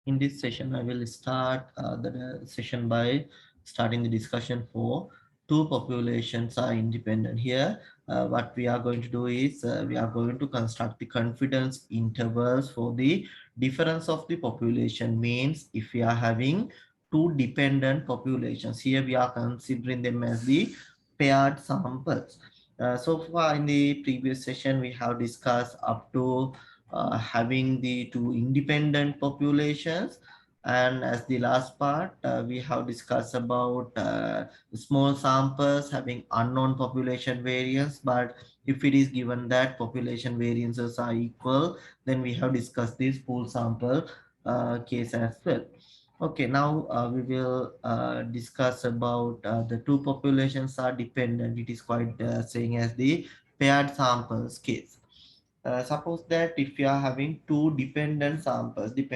In this session, I will start the session by starting the discussion for two populations are independent. Here, what we are going to do is we are going to construct the confidence intervals for the difference of the population. Means if we are having two dependent populations, here we are considering them as the paired samples. So far in the previous session, we have discussed up to having the two independent populations, and as the last part we have discussed about small samples having unknown population variance, but if it is given that population variances are equal, then we have discussed this pool sample case as well. Okay, now we will discuss about the two populations are dependent. It is quite saying as the paired samples case. Suppose that if you are having two dependent samples, it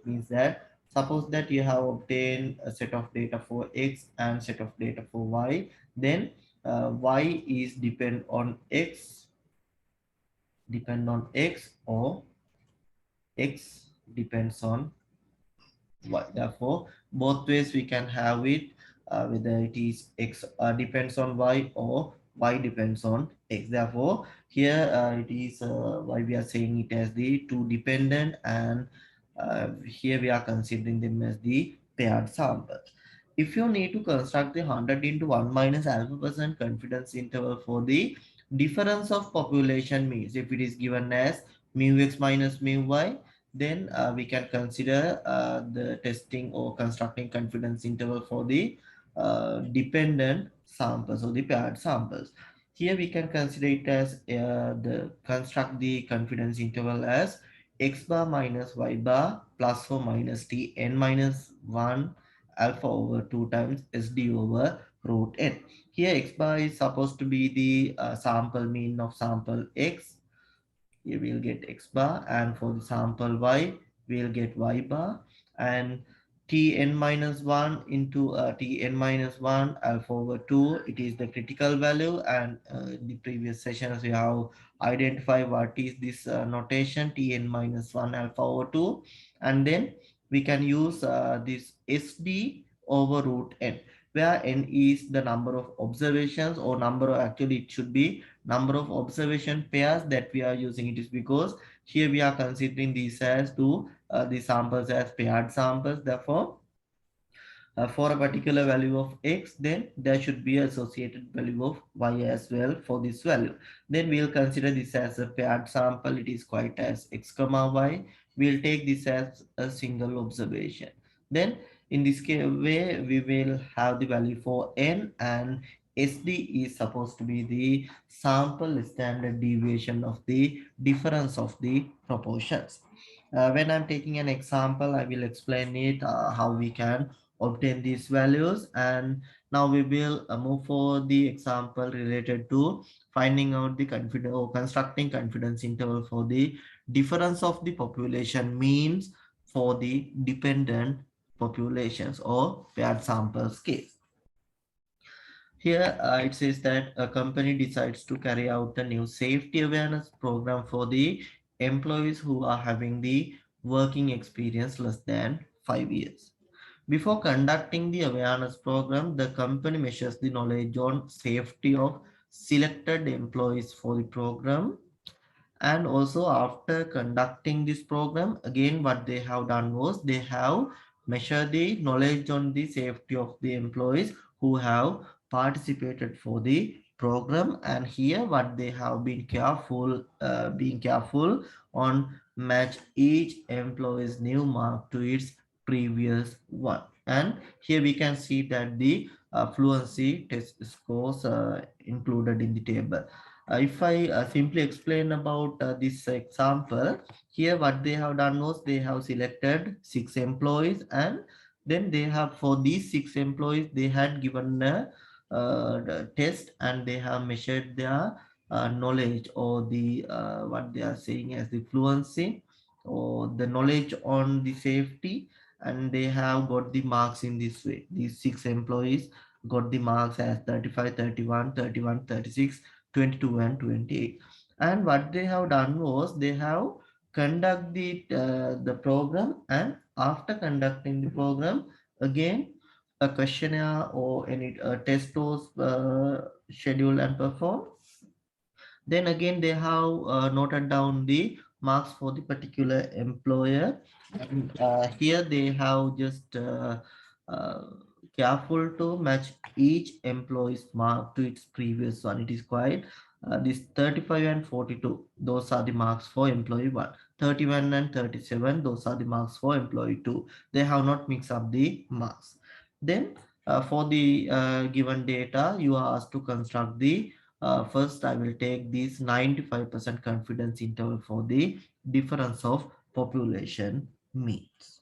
means that suppose that you have obtained a set of data for X and set of data for Y, then Y is depend on X or X depends on Y. Therefore, both ways we can have it, whether it is X depends on Y or Y depends on X. Therefore, here it is why we are saying it as the two dependent, and here we are considering them as the paired samples. If you need to construct the 100 into 1 minus alpha percent confidence interval for the difference of population, means if it is given as mu x minus mu y, then we can consider the testing or constructing confidence interval for the dependent samples or the paired samples. Here we can consider it as the construct the confidence interval as x bar minus y bar plus or minus t n minus 1 alpha over 2 times sd over root n. Here x bar is supposed to be the sample mean of sample x. Here we'll get x bar, and for the sample y we'll get y bar, and tn minus 1 into tn minus 1 alpha over 2, it is the critical value, and in the previous sessions we have identified what is this notation tn minus 1 alpha over 2, and then we can use this sd over root n, where n is the number of observations, or number of, actually it should be number of observation pairs that we are using. It is because here we are considering these as two the samples as paired samples. Therefore, for a particular value of x, then there should be associated value of y as well for this value. Then we'll consider this as a paired sample. It is quite as x comma y. We'll take this as a single observation. Then in this way we will have the value for n, and SD is supposed to be the sample standard deviation of the difference of the proportions. When I'm taking an example, I will explain it how we can obtain these values. And now we will move for the example related to finding out the confidence or constructing confidence interval for the difference of the population means for the dependent populations or paired samples case. Here it says that a company decides to carry out a new safety awareness program for the employees who are having the working experience less than 5 years. Before conducting the awareness program, the company measures the knowledge on safety of selected employees for the program. And also after conducting this program, again what they have done was they have measured the knowledge on the safety of the employees who have participated for the program. And here what they have been careful, being careful on match each employee's new mark to its previous one. And here we can see that the fluency test scores included in the table. If I simply explain about this example, here what they have done was they have selected 6 employees, and then they have, for these 6 employees, they had given a the test, and they have measured their knowledge, or the what they are saying as the fluency or the knowledge on the safety, and they have got the marks in this way. These 6 employees got the marks as 35, 31, 31, 36, 22 and 28. And what they have done was they have conduct the program, and after conducting the program, again a questionnaire or any test was scheduled and performed. Then again, they have noted down the marks for the particular employer. And, here they have just uh, careful to match each employee's mark to its previous one. It is quite this 35 and 42. Those are the marks for employee one. 31 and 37. Those are the marks for employee two. They have not mixed up the marks. Then for the given data, you are asked to construct the first, I will take this 95% confidence interval for the difference of population means.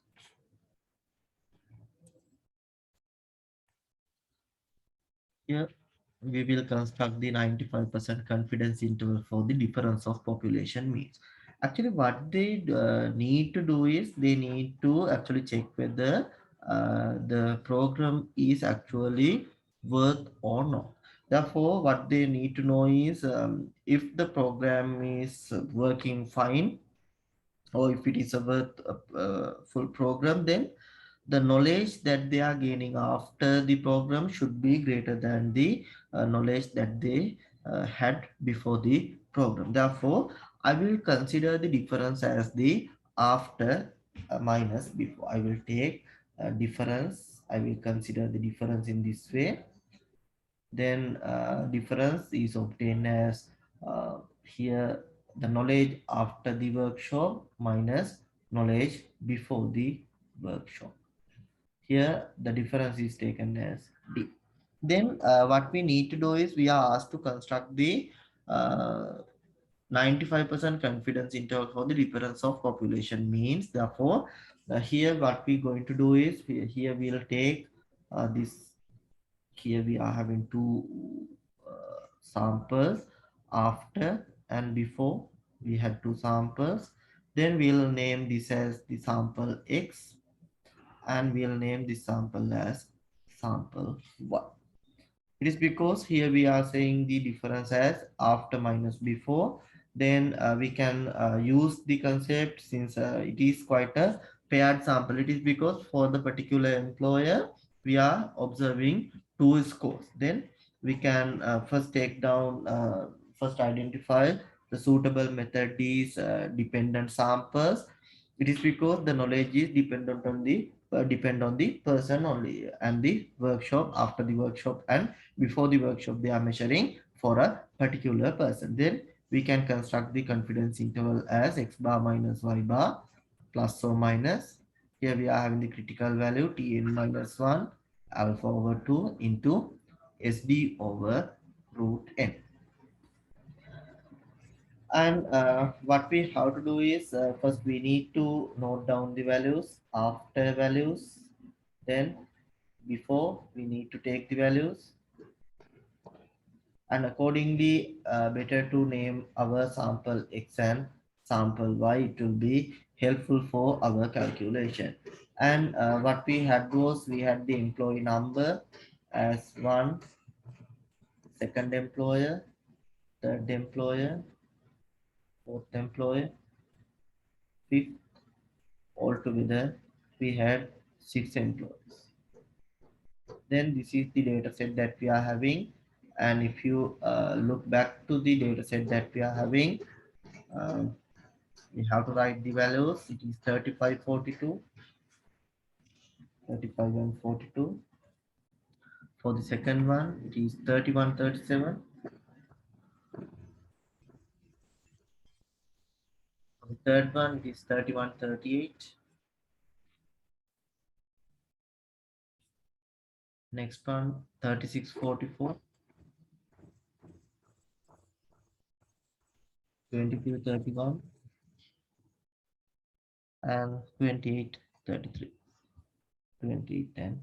Here we will construct the 95% confidence interval for the difference of population means. Actually, what they need to do is they need to actually check whether the program is actually worth or not. Therefore, what they need to know is if the program is working fine, or if it is a worth full program, then the knowledge that they are gaining after the program should be greater than the knowledge that they had before the program. Therefore, I will consider the difference as the after minus before. I will take difference. I will consider the difference in this way. Then difference is obtained as here the knowledge after the workshop minus knowledge before the workshop. Here the difference is taken as D. Then what we need to do is we are asked to construct the 95% confidence interval for the difference of population means. Therefore, here what we going to do is here we will take this. Here we are having two samples after and before. We had two samples. Then we'll name this as the sample X, and we'll name this sample as sample 1. It is because here we are saying the difference as after minus before. Then we can use the concept, since it is quite a paired sample. It is because for the particular employer we are observing two scores. Then we can first take down, first identify the suitable method is dependent samples. It is because the knowledge is dependent on the depend on the person only, and the workshop, after the workshop and before the workshop they are measuring for a particular person. Then we can construct the confidence interval as x bar minus y bar plus or minus. Here we are having the critical value Tn minus 1 alpha over 2 into Sd over root n. And what we have to do is first we need to note down the values, after values, then before we need to take the values, and accordingly better to name our sample X and sample Y. It will be helpful for our calculation. And what we had was we had the employee number as 1, second employer, third employer, fourth employer, fifth. Altogether we had 6 employees. Then this is the data set that we are having, and if you look back to the data set that we are having, um, we have to write the values. It is 35, 42, 35 and 42. For the second one, it is 31, 37. For the third one, it is 31, 38. Next one, 36, 44. 23, 31. And 28, 33. 28 and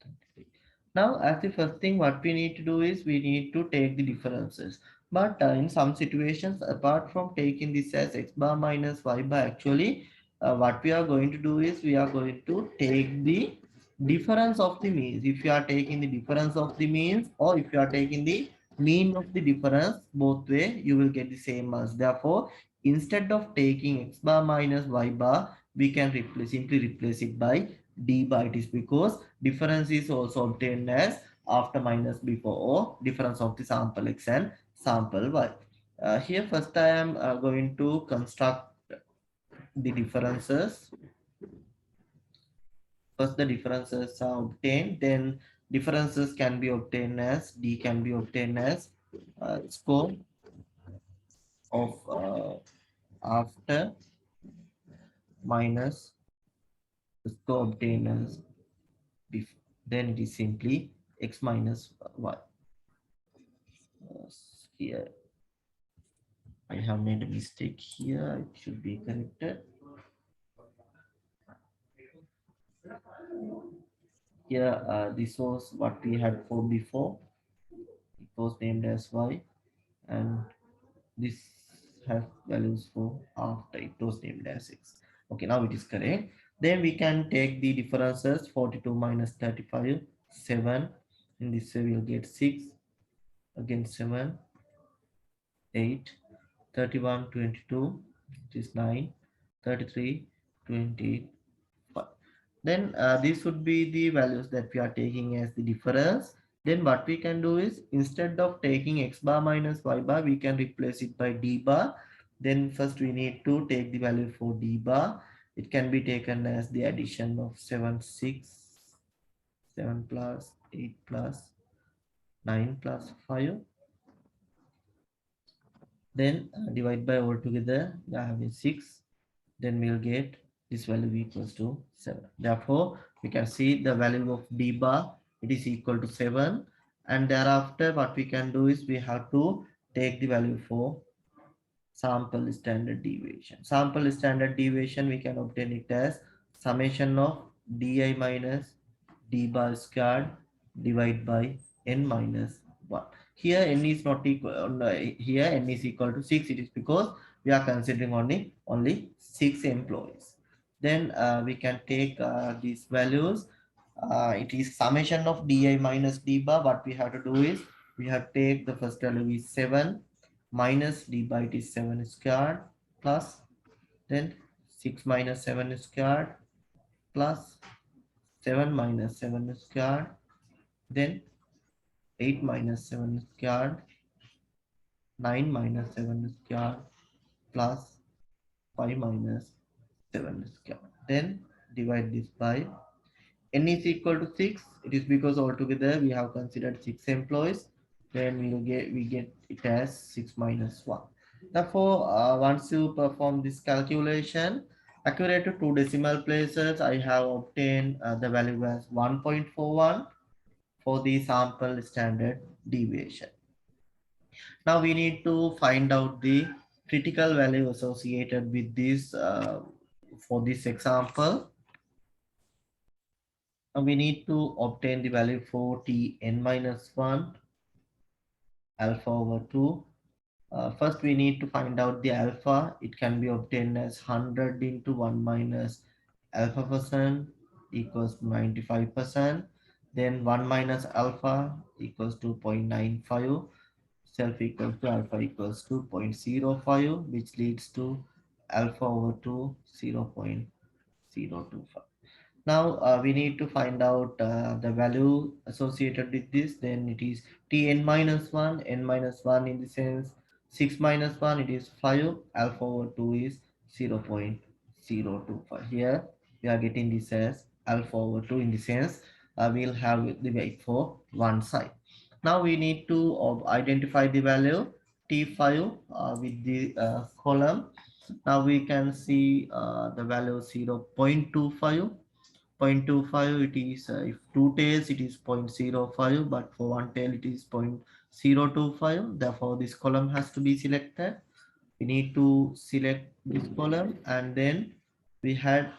33. Now, as the first thing, what we need to do is we need to take the differences. But in some situations, apart from taking this as x bar minus y bar, actually, what we are going to do is we are going to take the difference of the means. If you are taking the difference of the means, or if you are taking the mean of the difference, both way you will get the same as. Therefore, Instead of taking x bar minus y bar, we can simply replace it by d bar. It is because difference is also obtained as after minus before or difference of the sample x and sample y. Here first I am going to construct the differences. First the differences are obtained, then differences can be obtained as d can be obtained as score of after minus the score obtained as before. Then it is simply x minus y. Uh, Here I have made a mistake here. It should be corrected. Here, this was what we had for before. It was named as y, and this has values for after it was named as x. Okay, now it is correct. Then we can take the differences 42 minus 35, 7. In this way, we'll get 6, again 7, 8, 31, 22, it is 9, 33, 25. Then these would be the values that we are taking as the difference. Then what we can do is instead of taking x bar minus y bar, we can replace it by d bar. Then first we need to take the value for d bar. It can be taken as the addition of 7, 6, 7 plus 8 plus 9 plus 5. Then divide by all together, we are having 6. Then we'll get this value equals to 7. Therefore, we can see the value of d bar, it is equal to 7. And thereafter, what we can do is we have to take the value for sample standard deviation. Sample standard deviation, we can obtain it as summation of di minus d bar squared divided by n minus 1. Here n is not equal, here n is equal to 6. It is because we are considering only 6 employees. Then we can take these values. It is summation of di minus d bar. What we have to do is we have to take the first value is 7 minus d by it is 7 squared plus then 6 minus 7 squared plus 7 minus 7 squared, then 8 minus 7 squared, 9 minus 7 squared plus 5 minus 7 squared. Then divide this by n is equal to 6. It is because altogether we have considered 6 employees. Then we get it as 6 minus 1. Therefore, once you perform this calculation, accurate to 2 decimal places, I have obtained the value as 1.41 for the sample standard deviation. Now we need to find out the critical value associated with this for this example. Now we need to obtain the value for Tn minus 1 alpha over 2. First we need to find out the alpha. It can be obtained as 100 into 1 minus alpha percent equals 95%. Then 1 minus alpha equals to 0.95. Self equals to alpha equals to 0.05, which leads to alpha over 2 0.025. Now we need to find out the value associated with this. Then it is Tn minus 1, n minus 1 in the sense 6 minus 1, it is 5, alpha over 2 is 0.025. Here we are getting this as alpha over 2 in the sense we'll have the weight for one side. Now we need to identify the value T5 with the column. Now we can see the value 0.25. 0.25 it is if two tails it is 0.05, but for one tail it is 0.025. Therefore this column has to be selected. We need to select this column, and then we had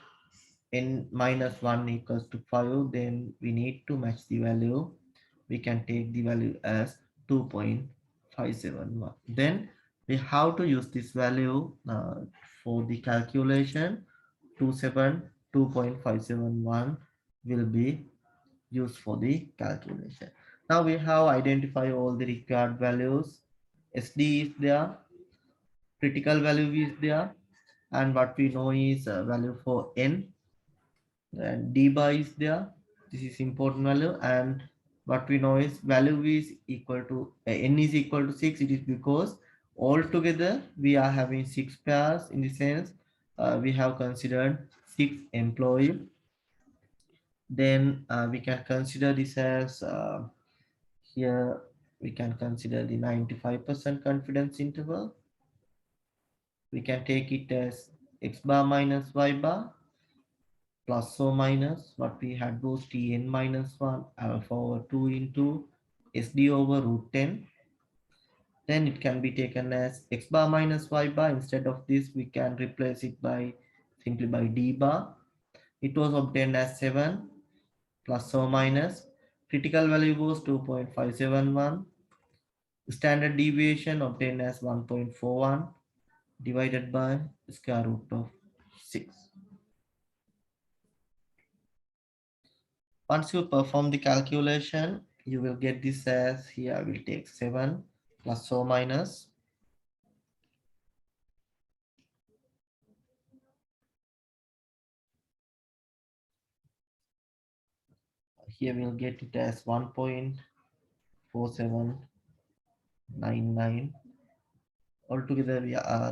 n minus 1 equals to 5. Then we need to match the value. We can take the value as 2.571. Then we have to use this value for the calculation. 2.571 will be used for the calculation. Now we have identified all the required values. SD is there, critical value is there, and what we know is value for n, and d bar is there. This is important value, and what we know is value is equal to n is equal to 6. It is because altogether we are having 6 pairs. In the sense, we have considered 6 employees. Then we can consider this as here we can consider the 95% confidence interval. We can take it as x bar minus y bar plus or minus what we had was Tn minus 1 alpha over 2 into Sd over root 10. Then it can be taken as x bar minus y bar. Instead of this, we can replace it by simply by d bar. It was obtained as 7 plus or minus. Critical value was 2.571. Standard deviation obtained as 1.41 divided by square root of 6. Once you perform the calculation, you will get this as here I will take 7 plus or minus. Here we'll get it as 1.4799. Altogether,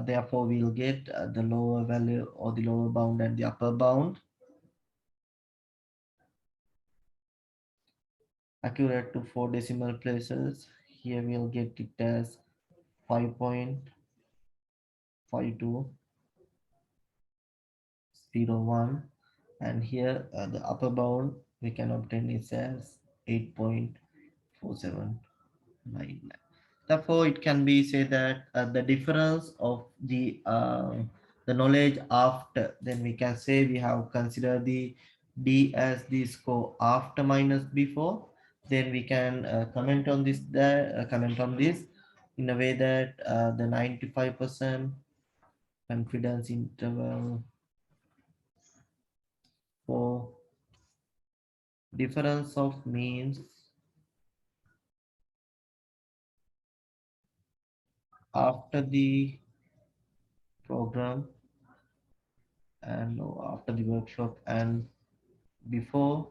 therefore we'll get the lower value or the lower bound and the upper bound. Accurate to 4 decimal places. Here we'll get it as 5.5201, and here the upper bound we can obtain is as 8.4799. Therefore, it can be said that the difference of the knowledge after, then we can say we have considered the D as the score after minus before. Then we can comment on this in a way that the 95% confidence interval for difference of means after the program and after the workshop and before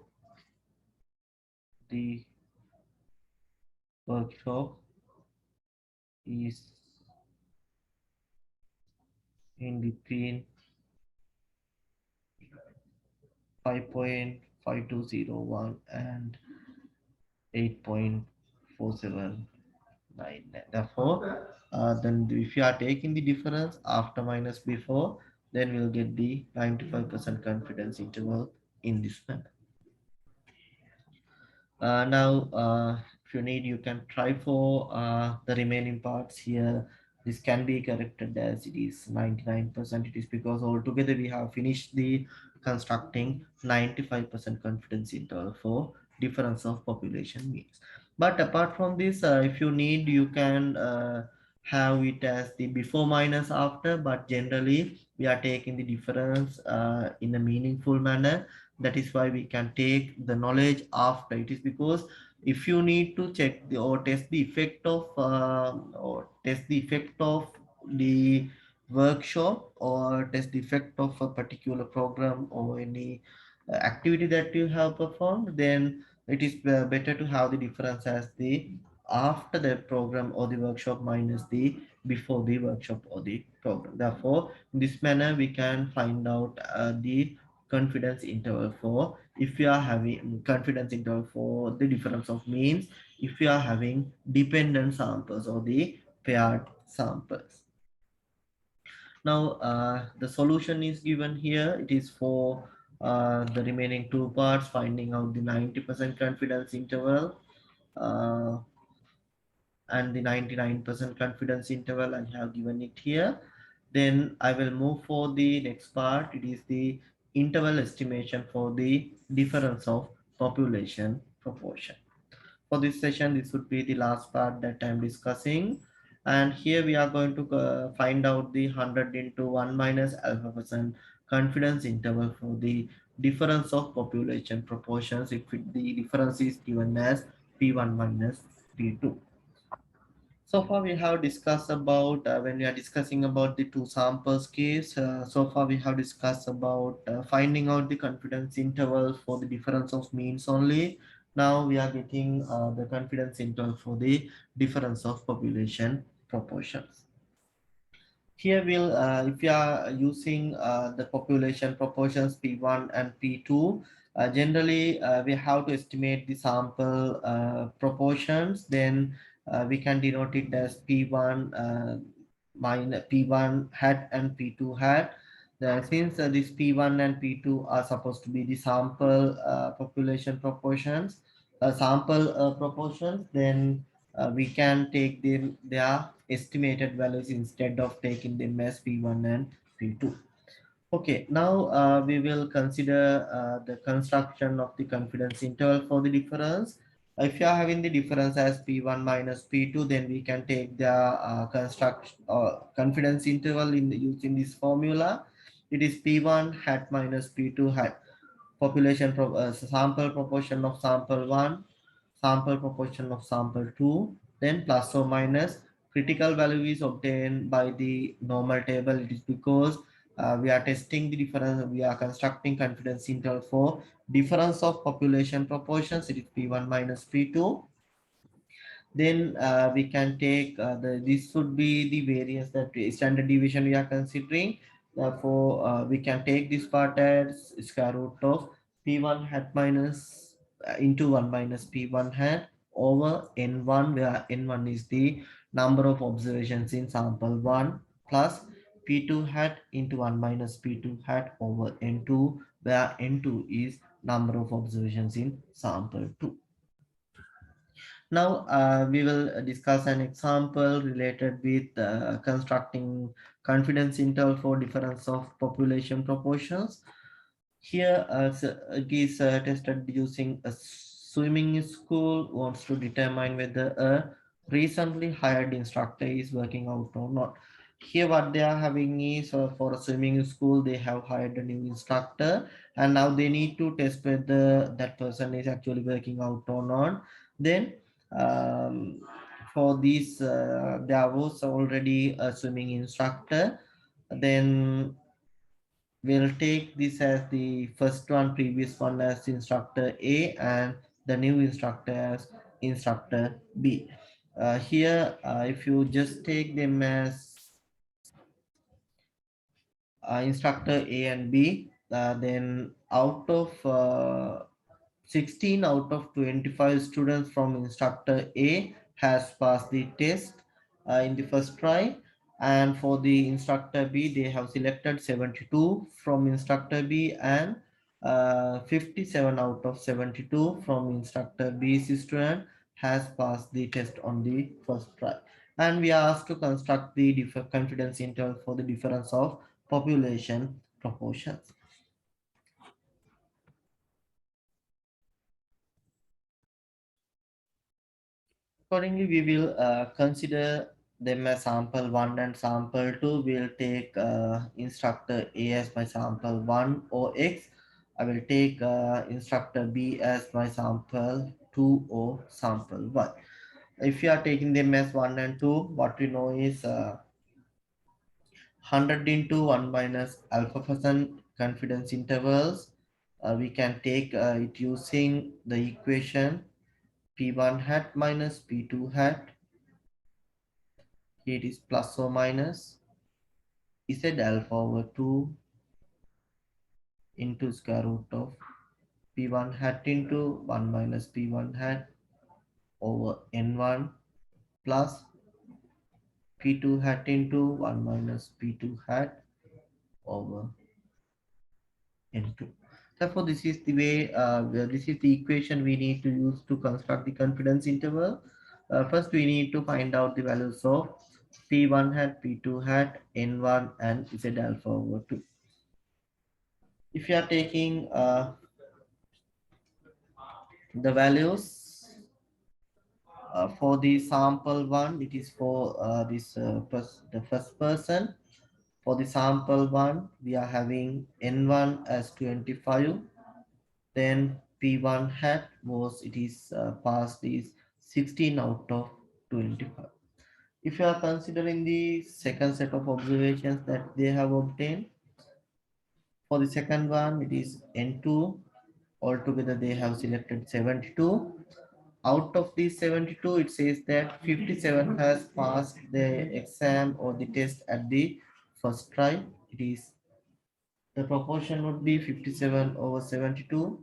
the workshop is in between 5.5201 and 8.479. Therefore, then if you are taking the difference after minus before, then we'll get the 95% confidence interval in this manner. Now, if you need, you can try for the remaining parts here. This can be corrected as it is 99%. It is because altogether we have finished the constructing 95% confidence interval for difference of population means. But apart from this, if you need, you can have it as the before minus after, but generally we are taking the difference in a meaningful manner. That is why we can take the knowledge after. It is because if you need to check the or test the effect of the workshop or test the effect of a particular program or any activity that you have performed, then it is better to have the difference as the after the program or the workshop minus the before the workshop or the program. Therefore, in this manner we can find out the confidence interval for if you are having confidence interval for the difference of means if you are having dependent samples or the paired samples. Now the solution is given here. It is for the remaining two parts, finding out the 90% confidence interval uh, and the 99% confidence interval. I have given it here. Then I will move for the next part. It is the interval estimation for the difference of population proportion. For this session, this would be the last part that I'm discussing. And here we are going to find out the 100 into 1 minus alpha percent confidence interval for the difference of population proportions if the difference is given as P1 minus P2. So far we have discussed about when we are discussing about the two samples case. So far we have discussed about finding out the confidence interval for the difference of means only. Now we are getting the confidence interval for the difference of population proportions. Here we'll, if you are using the population proportions P1 and P2, generally we have to estimate the sample proportions. Then we can denote it as P1 minus P1 hat and P2 hat. Since this P1 and P2 are supposed to be the sample population proportions, sample proportions, then we can take their estimated values instead of taking them as P1 and P2. Okay, now we will consider the construction of the confidence interval for the difference. If you are having the difference as P1 minus P2, then we can take the construct confidence interval using this formula. It is P1 hat minus P2 hat. Sample proportion of sample 1, sample proportion of sample 2, then plus or minus critical value is obtained by the normal table. It is because we are testing the difference, we are constructing confidence interval for difference of population proportions. It is P1 minus P2. Then we can take this would be the variance, that standard deviation we are considering. Therefore we can take this part as square root of P1 hat minus into 1 minus P1 hat over N1, where N1 is the number of observations in sample 1, plus P2 hat into 1 minus P2 hat over N2, where N2 is number of observations in sample 2. Now we will discuss an example related with constructing confidence interval for difference of population proportions. Here it is tested using a swimming school wants to determine whether a recently hired instructor is working out or not. Here what they are having is for a swimming school they have hired a new instructor, and now they need to test whether that person is actually working out or not. Then um, for this there was already a swimming instructor. Then we'll take this as the first one, previous one as instructor A, and the new instructor as instructor B. Here if you just take them as instructor A and B, then out of 16 out of 25 students from instructor A has passed the test in the first try, and for the instructor B they have selected 72 from instructor B, and 57 out of 72 from instructor B's student has passed the test on the first try. And we are asked to construct the confidence interval for the difference of population proportions. Accordingly, we will consider them as sample 1 and sample 2. We'll take instructor A as my sample 1 or X. I will take instructor B as my sample 2 or sample 1. If you are taking them as 1 and 2, what we know is 100 into 1 minus alpha percent confidence intervals. We can take it using the equation P1 hat minus P2 hat. Here it is plus or minus Z alpha over 2 into square root of P1 hat into 1 minus P1 hat over N1 plus P2 hat into 1 minus P2 hat over N2. Therefore, this is the way, this is the equation we need to use to construct the confidence interval. First, we need to find out the values of P1 hat, P2 hat, N1, and Z alpha over 2. If you are taking the values for the sample 1, it is for the first person. For the sample 1, we are having N1 as 25. Then P1 hat was, it is passed is 16 out of 25. If you are considering the second set of observations that they have obtained, for the second one, it is N2. Altogether, they have selected 72. Out of these 72, it says that 57 has passed the exam or the test at the first try. It is the proportion would be 57 over 72.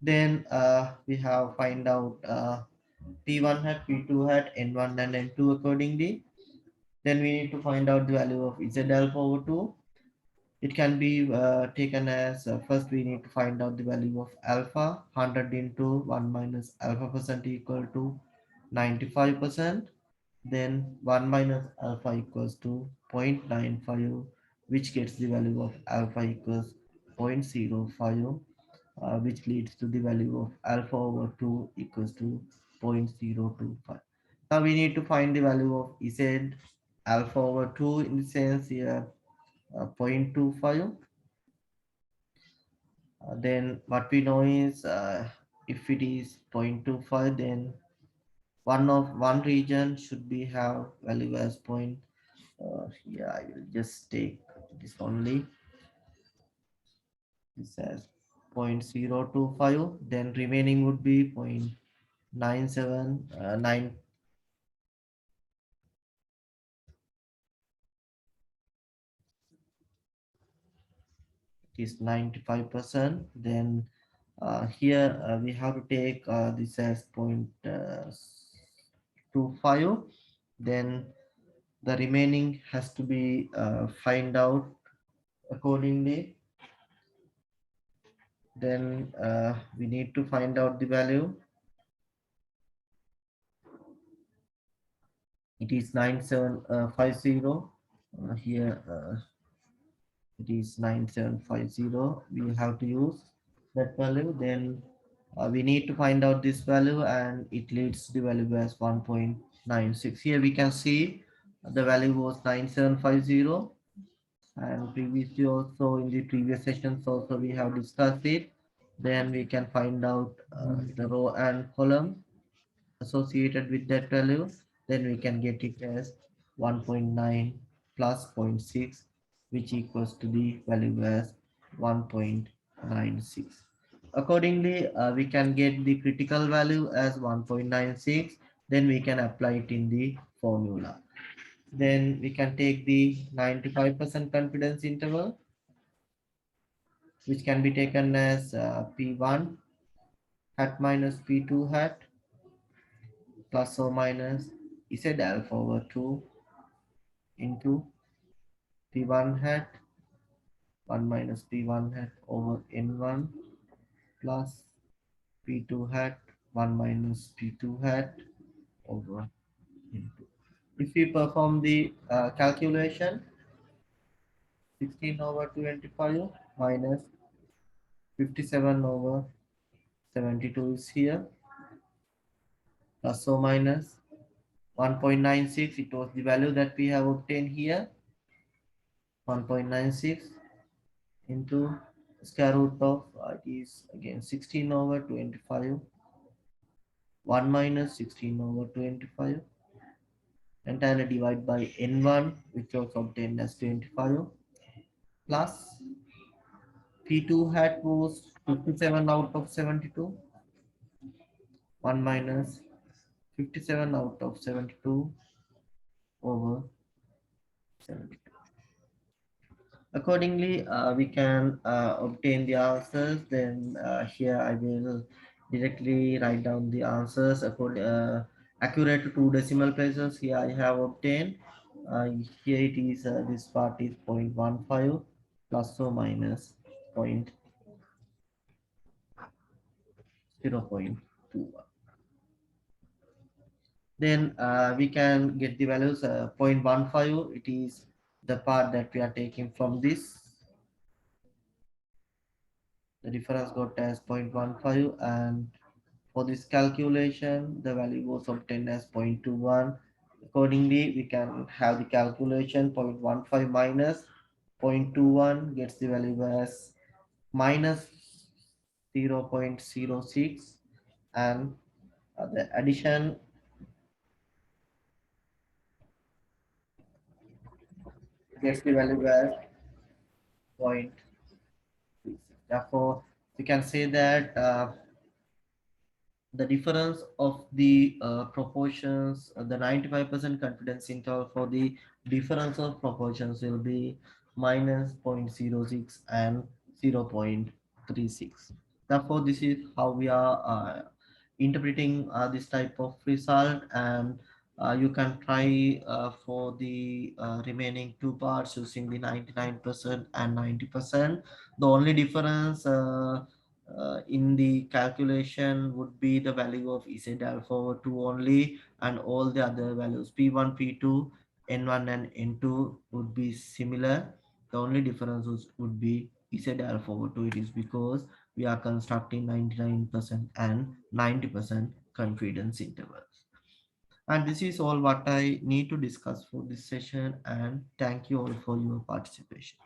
Then we have find out P1 hat, P2 hat, N1 and N2 accordingly. Then we need to find out the value of Z alpha over 2. It can be taken as first we need to find out the value of alpha. 100 into 1 minus alpha percent equal to 95%. Then 1 minus alpha equals to 0.95, which gets the value of alpha equals 0.05, which leads to the value of alpha over 2 equals to 0.025. Now we need to find the value of Z alpha over 2 in the sense here 0.25. Then what we know is if it is 0.25, then one region should be have value as point. Yeah, I will just take this only. This as 0.025. Then remaining would be 0.979. It is 95%. Then here we have to take this as 0.25. Then the remaining has to be find out accordingly. Then we need to find out the value. It is 9750. Here it is 9750. We have to use that value. Then we need to find out this value, and it leads the value as 1.96. Here we can see the value was 9750, and previously also in the previous sessions also we have discussed it. Then we can find out the row and column associated with that value. Then we can get it as 1.9 plus zero point 0.6, which equals to the value as 1.96. Accordingly, we can get the critical value as 1.96. Then we can apply it in the formula. Then we can take the 95% confidence interval, which can be taken as P1 hat minus P2 hat plus or minus Z alpha over 2 into P1 hat 1 minus P1 hat over N1 plus P2 hat 1 minus P2 hat over N2. If we perform the calculation, 16 over 25 minus 57 over 72 is here, plus or minus 1.96. It was the value that we have obtained here, 1.96 into square root of it is again 16 over 25, 1 minus 16 over 25, entirely divided by n1, which was obtained as 25, plus p2 hat was 57 out of 72, 1 minus 57 out of 72 over 72. Accordingly, we can obtain the answers. Then here I will directly write down the answers according accurate to two decimal places. Here I have obtained. Here it is. This part is 0.15 plus or minus point 0.21. Then we can get the values 0.15. It is the part that we are taking from this. The difference got as 0.15, and for this calculation the value was obtained as 0.21. Accordingly, we can have the calculation 0.15 minus 0.21 gets the value as minus 0.06, and the addition gets the value as 0.36. Therefore, we can say that the difference of the proportions, the 95% confidence interval for the difference of proportions will be minus 0.06 and 0.36. Therefore, this is how we are interpreting this type of result, and you can try for the remaining two parts using the 99% and 90%. The only difference in the calculation would be the value of Z alpha over 2 only, and all the other values P1, P2, N1 and N2 would be similar. The only difference would be Z alpha over 2. It is because we are constructing 99% and 90% confidence intervals. And this is all what I need to discuss for this session, and thank you all for your participation.